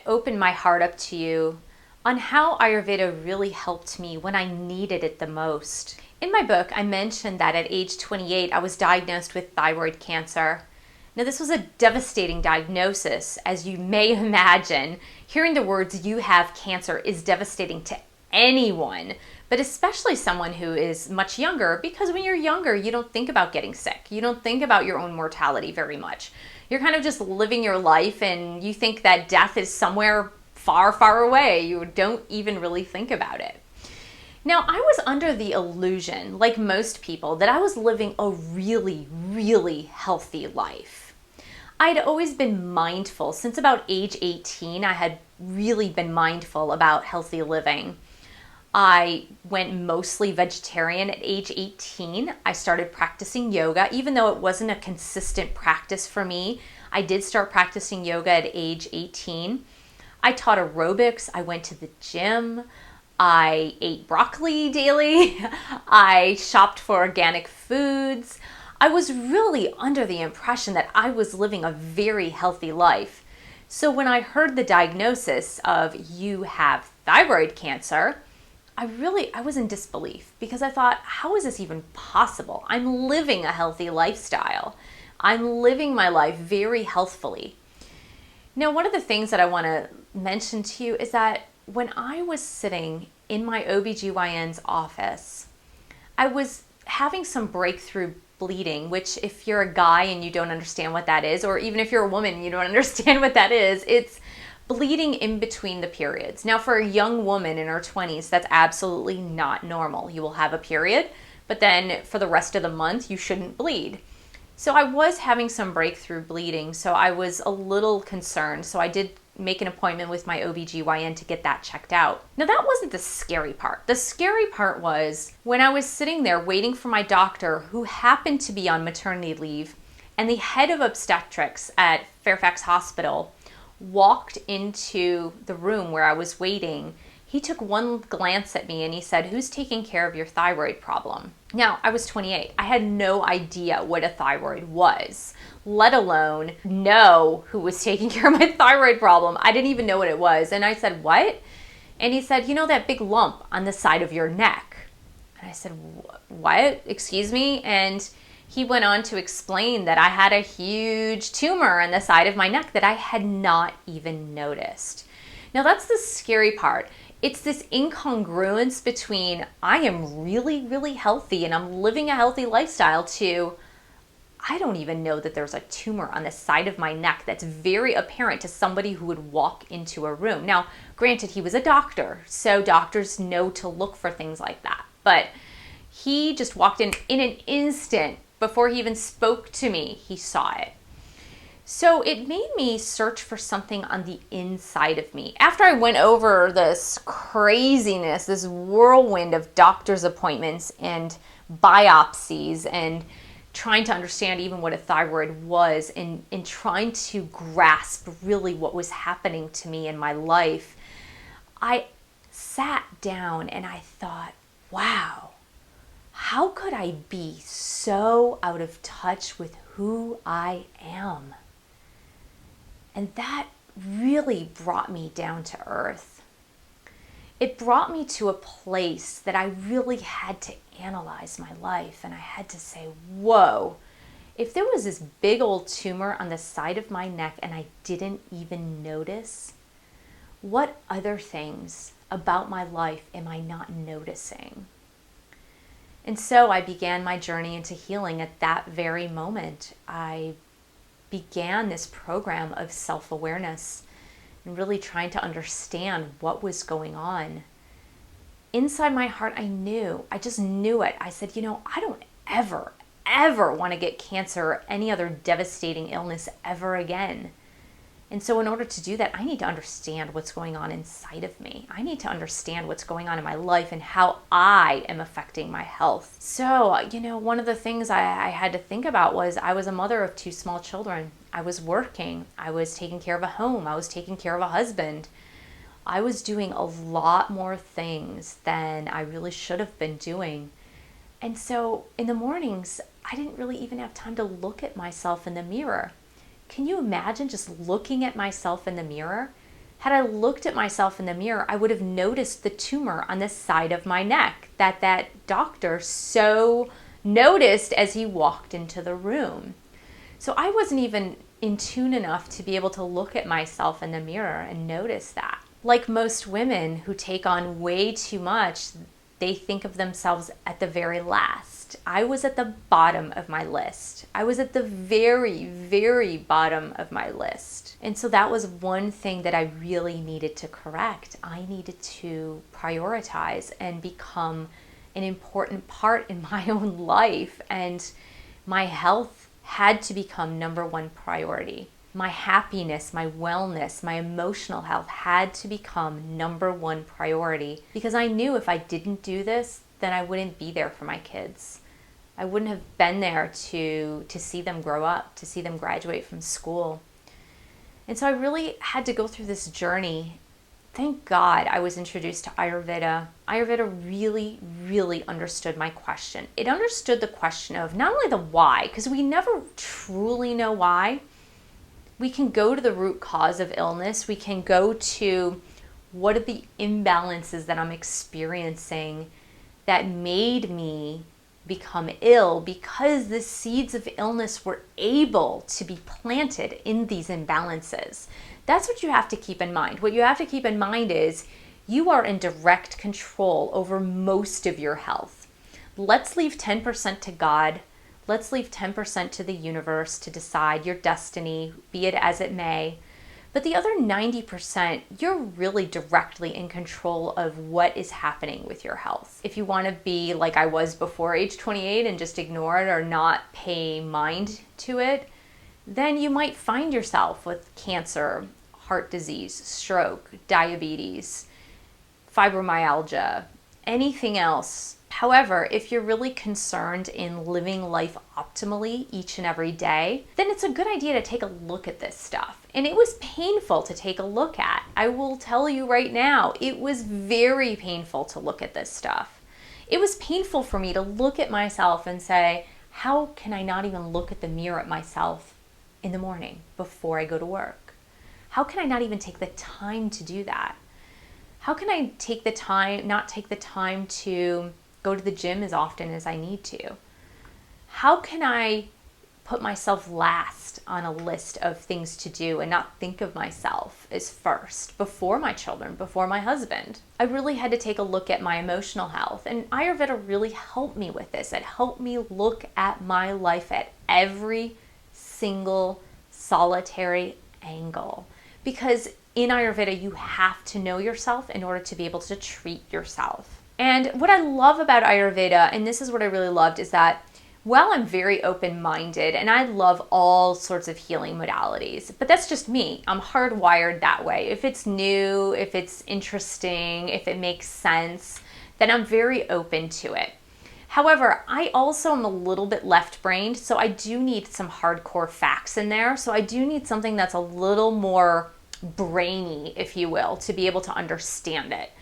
open my heart up to you on how Ayurveda really helped me when I needed it the most. In my book, I mentioned that at age 28, I was diagnosed with thyroid cancer. Now, this was a devastating diagnosis, as you may imagine. Hearing the words, "you have cancer," is devastating to anyone, but especially someone who is much younger, because when you're younger, you don't think about getting sick. You don't think about your own mortality very much. You're kind of just living your life, and you think that death is somewhere far, far away. You don't even really think about it. Now, I was under the illusion, like most people, that I was living a really, really healthy life. I'd always been mindful. Since about age 18, I had really been mindful about healthy living. I went mostly vegetarian at age 18. I started practicing yoga, even though it wasn't a consistent practice for me. I did start practicing yoga at age 18. I taught aerobics. I went to the gym. I ate broccoli daily. I shopped for organic foods. I was really under the impression that I was living a very healthy life. So when I heard the diagnosis of "you have thyroid cancer," I was in disbelief, because I thought, how is this even possible? I'm living a healthy lifestyle. I'm living my life very healthfully. Now, one of the things that I want to mention to you is that when I was sitting in my OBGYN's office, I was having some breakthrough bleeding, which, if you're a guy and you don't understand what that is, or even if you're a woman and you don't understand what that is, it's bleeding in between the periods. Now, for a young woman in her 20s, that's absolutely not normal. You will have a period, but then for the rest of the month, you shouldn't bleed. So I was having some breakthrough bleeding, so I was a little concerned. So I did make an appointment with my OBGYN to get that checked out. Now, that wasn't the scary part. The scary part was when I was sitting there waiting for my doctor, who happened to be on maternity leave, and the head of obstetrics at Fairfax Hospital walked into the room where I was waiting. He took one glance at me and he said, "Who's taking care of your thyroid problem?" Now, I was 28. I had no idea what a thyroid was, let alone know who was taking care of my thyroid problem. I didn't even know what it was. And I said, "What?" And he said, "You know that big lump on the side of your neck?" And I said, "What? Excuse me?" And he went on to explain that I had a huge tumor on the side of my neck that I had not even noticed. Now, that's the scary part. It's this incongruence between I am really, really healthy and I'm living a healthy lifestyle to I don't even know that there's a tumor on the side of my neck that's very apparent to somebody who would walk into a room. Now, granted, he was a doctor, so doctors know to look for things like that. But he just walked in an instant. Before he even spoke to me, he saw it. So it made me search for something on the inside of me. After I went over this craziness, this whirlwind of doctor's appointments and biopsies and trying to understand even what a thyroid was, and trying to grasp really what was happening to me in my life, I sat down and I thought, wow, how could I be so out of touch with who I am? And that really brought me down to earth. It brought me to a place that I really had to analyze my life, and I had to say, whoa, if there was this big old tumor on the side of my neck and I didn't even notice, what other things about my life am I not noticing? And so I began my journey into healing at that very moment. I began this program of self-awareness and really trying to understand what was going on. Inside my heart, I just knew it. I said, I don't ever want to get cancer or any other devastating illness ever again. And so in order to do that, I need to understand what's going on inside of me. I need to understand what's going on in my life and how I am affecting my health. So, one of the things I had to think about was I was a mother of 2 small children. I was working. I was taking care of a home. I was taking care of a husband. I was doing a lot more things than I really should have been doing. And so in the mornings, I didn't really even have time to look at myself in the mirror. Can you imagine just looking at myself in the mirror? Had I looked at myself in the mirror, I would have noticed the tumor on the side of my neck that doctor so noticed as he walked into the room. So I wasn't even in tune enough to be able to look at myself in the mirror and notice that. Like most women who take on way too much, they think of themselves at the very last. I was at the bottom of my list. I was at the very, very bottom of my list. And so that was one thing that I really needed to correct. I needed to prioritize and become an important part in my own life. And my health had to become number one priority. My happiness, my wellness, my emotional health had to become number one priority, because I knew if I didn't do this, then I wouldn't be there for my kids. I wouldn't have been there to see them grow up, to see them graduate from school. And so I really had to go through this journey. Thank God I was introduced to Ayurveda. Ayurveda really, really understood my question. It understood the question of not only the why, because we never truly know why. We can go to the root cause of illness. We can go to what are the imbalances that I'm experiencing that made me become ill, because the seeds of illness were able to be planted in these imbalances. That's what you have to keep in mind. What you have to keep in mind is you are in direct control over most of your health. Let's leave 10% to God. Let's leave 10% to the universe to decide your destiny, be it as it may. But the other 90%, you're really directly in control of what is happening with your health. If you want to be like I was before age 28 and just ignore it or not pay mind to it, then you might find yourself with cancer, heart disease, stroke, diabetes, fibromyalgia, anything else. However, if you're really concerned in living life optimally each and every day, then it's a good idea to take a look at this stuff. And it was painful to take a look at. I will tell you right now, it was very painful to look at this stuff. It was painful for me to look at myself and say, how can I not even look at the mirror at myself in the morning before I go to work? How can I not even take the time to do that? How can I not take the time to go to the gym as often as I need to? How can I put myself last on a list of things to do and not think of myself as first, before my children, before my husband? I really had to take a look at my emotional health, and Ayurveda really helped me with this. It helped me look at my life at every single solitary angle, because in Ayurveda you have to know yourself in order to be able to treat yourself. And what I love about Ayurveda, and this is what I really loved, is that while I'm very open-minded and I love all sorts of healing modalities, but that's just me. I'm hardwired that way. If it's new, if it's interesting, if it makes sense, then I'm very open to it. However, I also am a little bit left-brained, so I do need some hardcore facts in there. So I do need something that's a little more brainy, if you will, to be able to understand it.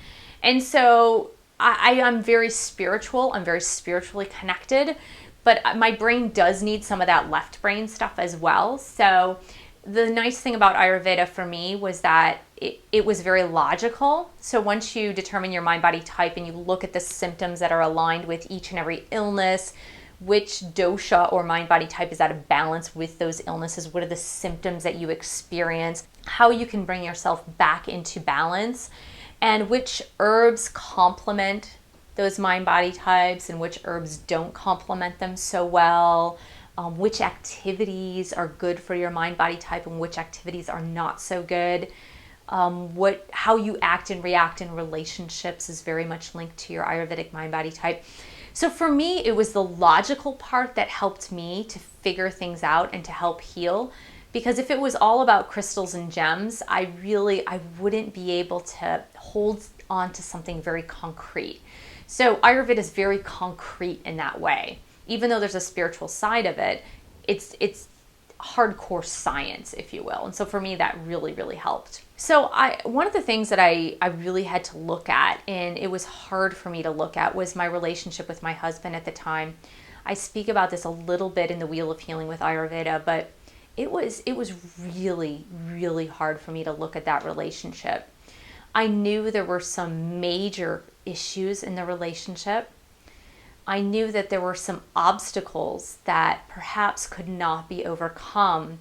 And so I am very spiritual. I'm very spiritually connected, but my brain does need some of that left brain stuff as well. So the nice thing about Ayurveda for me was that it was very logical. So once you determine your mind-body type and you look at the symptoms that are aligned with each and every illness, which dosha or mind-body type is out of balance with those illnesses, what are the symptoms that you experience, how you can bring yourself back into balance, and which herbs complement those mind-body types and which herbs don't complement them so well, which activities are good for your mind-body type and which activities are not so good. How you act and react in relationships is very much linked to your Ayurvedic mind-body type. So for me, it was the logical part that helped me to figure things out and to help heal. Because if it was all about crystals and gems, I wouldn't be able to hold on to something very concrete. So Ayurveda is very concrete in that way. Even though there's a spiritual side of it, it's hardcore science, if you will. And so for me, that really, really helped. So one of the things that I really had to look at, and it was hard for me to look at, was my relationship with my husband at the time. I speak about this a little bit in the Wheel of Healing with Ayurveda, but it was really, really hard for me to look at that relationship. I knew there were some major issues in the relationship. I knew that there were some obstacles that perhaps could not be overcome.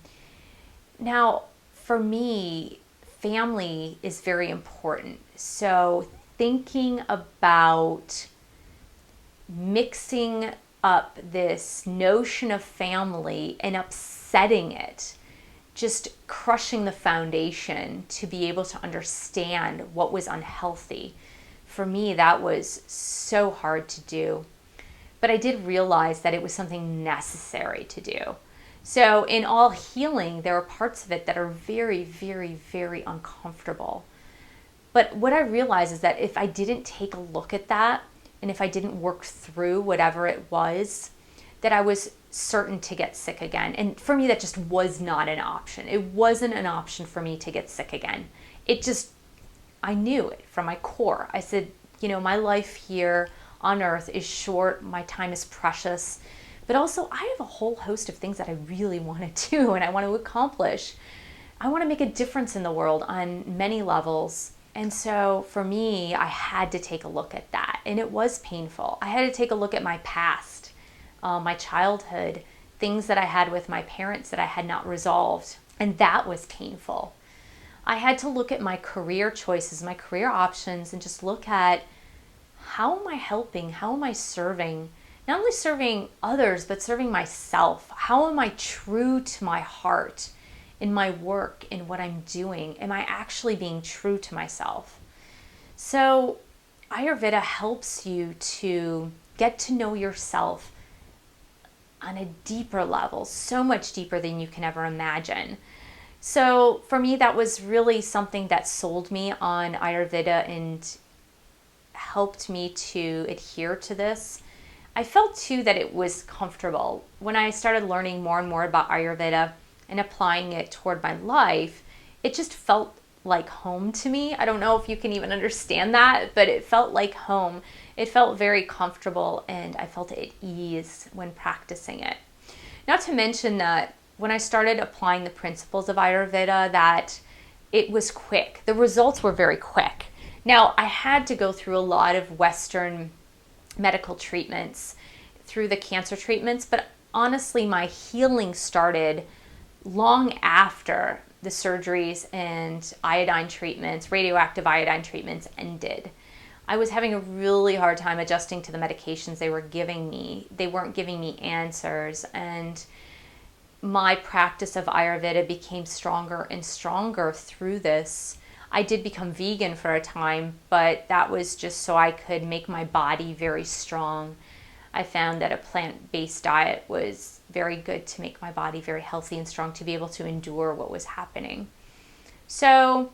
Now, for me, family is very important. So thinking about mixing up this notion of family and upsetting it, just crushing the foundation to be able to understand what was unhealthy. For me, that was so hard to do. But I did realize that it was something necessary to do. So in all healing, there are parts of it that are very, very, very uncomfortable. But what I realized is that if I didn't take a look at that, and if I didn't work through whatever it was, that I was certain to get sick again. And for me, that just was not an option. It wasn't an option for me to get sick again. I knew it from my core. I said, my life here on earth is short. My time is precious. But also, I have a whole host of things that I really want to do and I want to accomplish. I want to make a difference in the world on many levels. And so for me, I had to take a look at that. And it was painful. I had to take a look at my past, my childhood, things that I had with my parents that I had not resolved. And that was painful. I had to look at my career choices, my career options, and just look at how am I helping? How am I serving? Not only serving others, but serving myself. How am I true to my heart in my work, in what I'm doing? Am I actually being true to myself? So Ayurveda helps you to get to know yourself on a deeper level, so much deeper than you can ever imagine. So for me, that was really something that sold me on Ayurveda and helped me to adhere to this. I felt too that it was comfortable. When I started learning more and more about Ayurveda and applying it toward my life, it just felt like home to me. I don't know if you can even understand that, but it felt like home. It felt very comfortable and I felt at ease when practicing it. Not to mention that when I started applying the principles of Ayurveda, that it was quick. The results were very quick. Now, I had to go through a lot of Western medical treatments, through the cancer treatments, but honestly, my healing started long after the surgeries and iodine treatments, radioactive iodine treatments ended. I was having a really hard time adjusting to the medications they were giving me. They weren't giving me answers, and my practice of Ayurveda became stronger and stronger through this. I did become vegan for a time, but that was just so I could make my body very strong. I found that a plant-based diet was very good to make my body very healthy and strong to be able to endure what was happening. So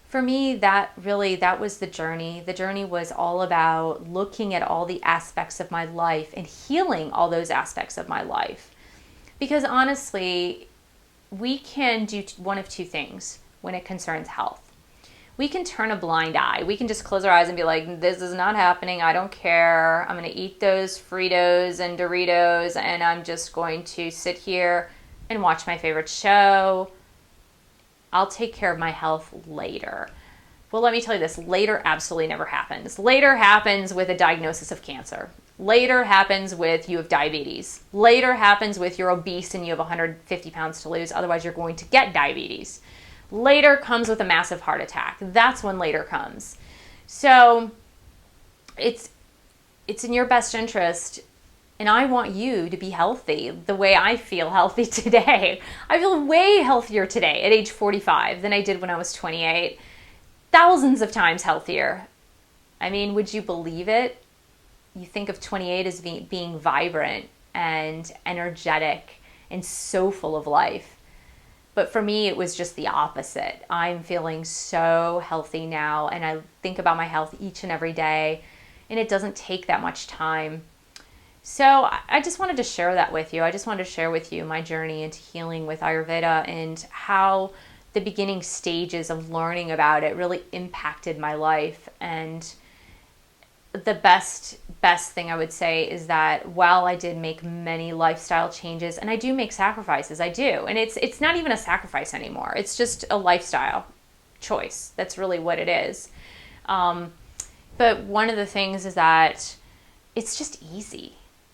for me, that was the journey. The journey was all about looking at all the aspects of my life and healing all those aspects of my life. Because honestly, we can do one of two things when it concerns health. We can turn a blind eye. We can just close our eyes and be like, this is not happening. I don't care. I'm going to eat those Fritos and Doritos and I'm just going to sit here and watch my favorite show. I'll take care of my health later. Well, let me tell you this. Later absolutely never happens. Later happens with a diagnosis of cancer. Later happens with you have diabetes. Later happens with you're obese and you have 150 pounds to lose. Otherwise, you're going to get diabetes. Later comes with a massive heart attack. That's when later comes. So it's in your best interest, and I want you to be healthy the way I feel healthy today. I feel way healthier today at age 45 than I did when I was 28. Thousands of times healthier. I mean, would you believe it? You think of 28 as being vibrant and energetic and so full of life. But for me, it was just the opposite. I'm feeling so healthy now, and I think about my health each and every day, and it doesn't take that much time. So I just wanted to share that with you. I just wanted to share with you my journey into healing with Ayurveda and how the beginning stages of learning about it really impacted my life. And the best thing I would say is that while I did make many lifestyle changes, and I do make sacrifices, I do, and it's not even a sacrifice anymore. It's just a lifestyle choice. That's really what it is. But one of the things is that it's just easy.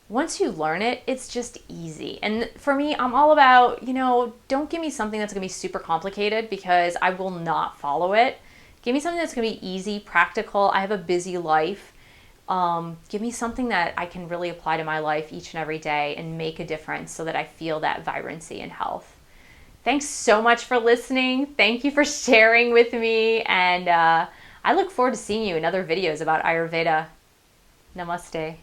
Once you learn it, it's just easy. And for me, I'm all about, don't give me something that's going to be super complicated because I will not follow it. Give me something that's going to be easy, practical. I have a busy life. Give me something that I can really apply to my life each and every day and make a difference so that I feel that vibrancy and health. Thanks so much for listening. Thank you for sharing with me. And I look forward to seeing you in other videos about Ayurveda. Namaste.